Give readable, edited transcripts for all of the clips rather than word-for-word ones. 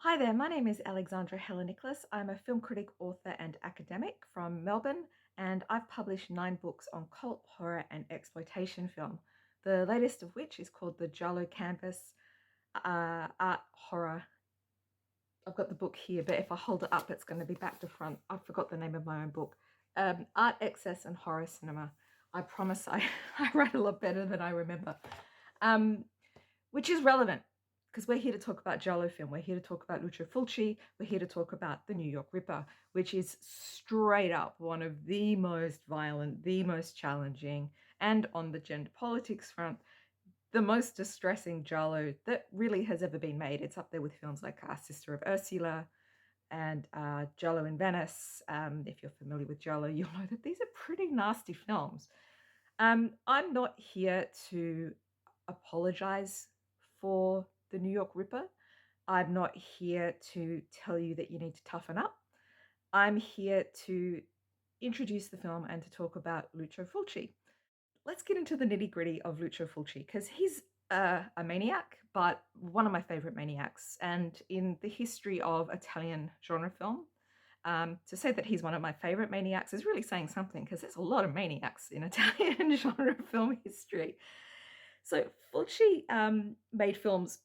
Hi there, my name is Alexandra Heller-Nicholas. I'm a film critic, author, and academic from Melbourne, and I've published 9 books on cult, horror, and exploitation film. The latest of which is called the Giallo Canvas Art Horror. I've got the book here, but if I hold it up, it's going to be back to front. I forgot the name of my own book. Art, Excess, and Horror Cinema. I promise I write a lot better than I remember. Um, which is relevant because we're here to talk about Giallo film. We're here to talk about Lucio Fulci. We're here to talk about the New York Ripper, which is straight up one of the most violent, the most challenging, and on the gender politics front, the most distressing Giallo that really has ever been made. It's up there with films like Sister of Ursula and Giallo in Venice. If you're familiar with Giallo, you'll know that these are pretty nasty films. I'm not here to apologize for the New York Ripper. I'm not here to tell you that you need to toughen up. I'm here to introduce the film and to talk about Lucio Fulci. Let's get into the nitty gritty of Lucio Fulci because he's a maniac, but one of my favorite maniacs. And in the history of Italian genre film, to say that he's one of my favorite maniacs is really saying something because there's a lot of maniacs in Italian genre film history. So Fulci made films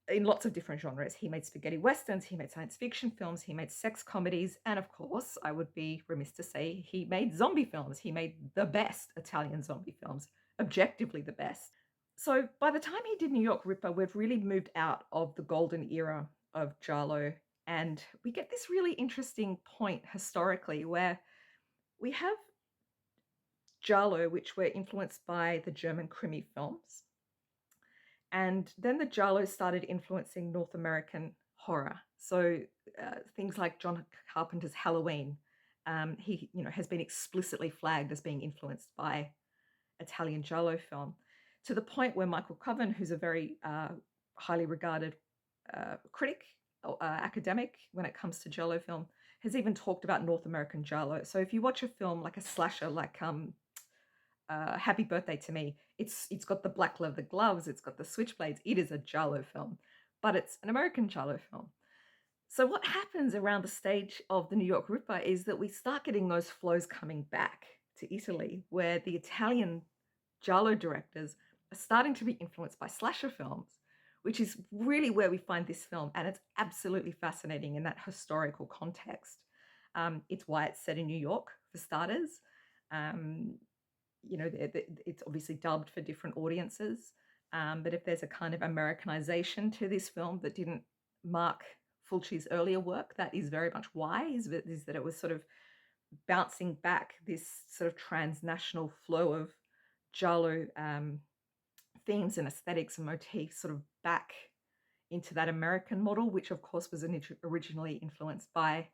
in lots of different genres. He made spaghetti westerns, he made science fiction films, he made sex comedies, and of course, I would be remiss to say he made zombie films. He made the best Italian zombie films, objectively the best. So by the time he did New York Ripper, we've really moved out of the golden era of Giallo, and we get this really interesting point historically where we have Giallo, which were influenced by the German Krimi films. And then the Giallo started influencing North American horror. So things like John Carpenter's Halloween, he has been explicitly flagged as being influenced by Italian Giallo film, to the point where Michael Coven, who's a very highly regarded critic, academic when it comes to Giallo film, has even talked about North American Giallo. So if you watch a film like a slasher, like Happy Birthday to Me, it's got the black leather gloves, it's got the switchblades. It is a Giallo film, but it's an American Giallo film. So what happens around the stage of the New York Ripper is that we start getting those flows coming back to Italy, where the Italian Giallo directors are starting to be influenced by slasher films, which is really where we find this film, and it's absolutely fascinating in that historical context. It's why it's set in New York, for starters. Um, it's obviously dubbed for different audiences. But if there's a kind of Americanization to this film that didn't mark Fulci's earlier work, that is very much why, is that it was sort of bouncing back this sort of transnational flow of Giallo themes and aesthetics and motifs sort of back into that American model, which of course was originally influenced by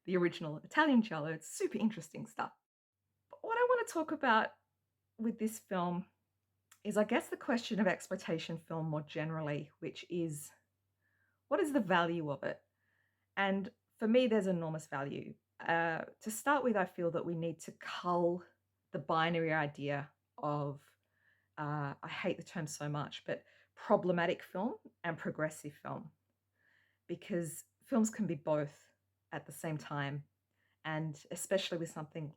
the original Italian Giallo. It's super interesting stuff. But what I want to talk about with this film is, I guess, the question of exploitation film more generally, which is, what is the value of it? And for me, there's enormous value. To start with, I feel that we need to cull the binary idea of, I hate the term so much, but problematic film and progressive film, because films can be both at the same time. And especially with something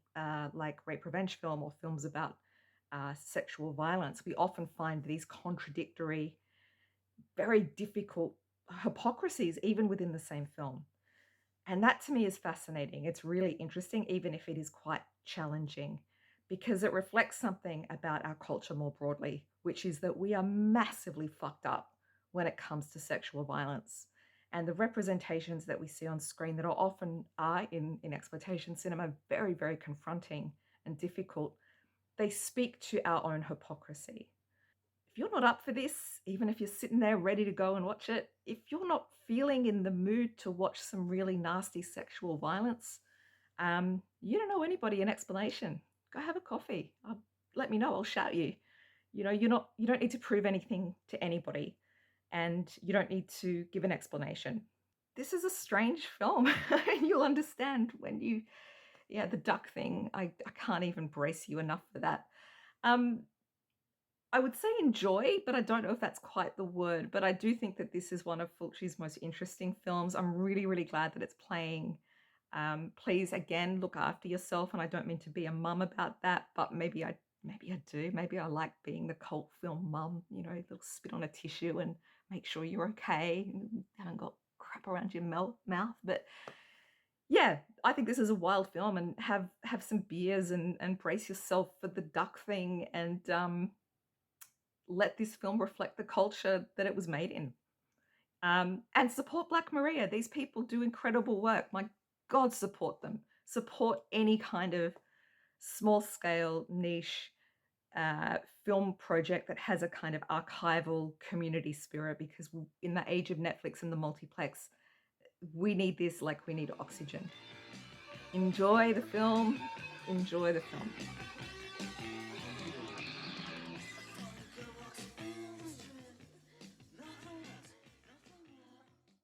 like rape revenge film or films about sexual violence, we often find these contradictory, very difficult hypocrisies even within the same film. And that to me is fascinating. It's really interesting, even if it is quite challenging, because it reflects something about our culture more broadly, which is that we are massively fucked up when it comes to sexual violence. And the representations that we see on screen that are often are in exploitation cinema very, very confronting and difficult. They speak to our own hypocrisy. If you're not up for this, even if you're sitting there ready to go and watch it, if you're not feeling in the mood to watch some really nasty sexual violence, you don't know anybody an explanation. Go have a coffee. Let me know. I'll shout you. You don't need to prove anything to anybody, and you don't need to give an explanation. This is a strange film. You'll understand when the duck thing. I can't even brace you enough for that. Um, I would say enjoy, but I don't know if that's quite the word. But I do think that this is one of Fulci's most interesting films. I'm really, really glad that it's playing. Please, again, look after yourself. And I don't mean to be a mum about that, but maybe I do. Maybe I like being the cult film mum. You know, they'll spit on a tissue and make sure you're okay and haven't got crap around your mouth. But yeah, I think this is a wild film, and have some beers and brace yourself for the duck thing, and let this film reflect the culture that it was made in. And support Black Maria. These people do incredible work. My God, support them. Support any kind of small scale niche film project that has a kind of archival community spirit, because in the age of Netflix and the multiplex, we need this like we need oxygen. Enjoy the film. Enjoy the film.